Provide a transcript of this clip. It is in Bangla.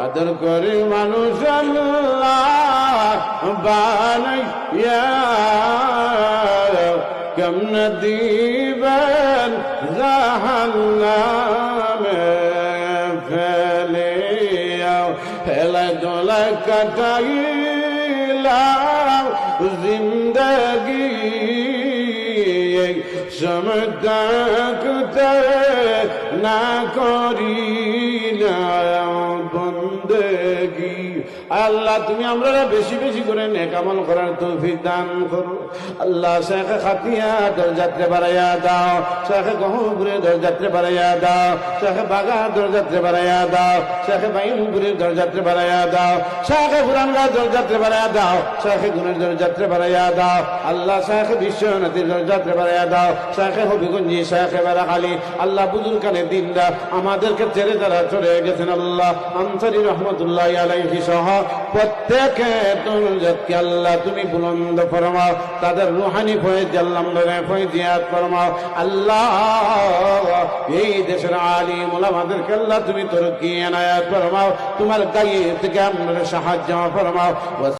আদর করে মানুষ আল্লাহ বানাইয়া কেমন দিবেন জাহান্নামে ফেলিয়া হেলা দোলা কাটাইলাম জিন্দগি সমতাকতে না করিলাম বন্দেগি। আল্লাহ তুমি আমরা বেশি বেশি করে নেক আমল করার তৌফিক দান করো। আল্লাহ শেখ খাতিয়া দরজাতে বাড়াইয়া দাও, শেখ গহপুরে দরজাতে বাড়াইয়া দাও, শেখ বাগা দরজাতে বাড়াইয়া দাও, শেখ বাইনপুরের দরজাতে বাড়াইয়া দাও, শেখ পুরানগা দরজাতে বাড়াইয়া দাও, শেখ গুণের দরজাতে বাড়াইয়া দাও। আল্লাহ শেখ বিশ্বনাথের দরজাতে বাড়াইয়া দাও, শেখ হবিগঞ্জি, শেখ বেড়াখালী, আল্লাহ বুজুর্গানের দিনরা আমাদেরকে ছেড়ে যারা চলে গেছেন আল্লাহ আনসারী রহমতুল্লাহ আলাইহি সহ প্রত্যেকে দরজাতকে আল্লাহ তুমি বুলন্দ ফরমাও, তাদের রুহানি ফয়েজ আল্লাহ ফয়েজিয়াত ফরমাও। আল্লাহ এই দেশের আলিম ওলামাদেরকে আল্লাহ তুমি তরক্কি এনায়াত ফরমাও, তোমার গায়ে থেকে আমরা সাহায্য ফরমাও।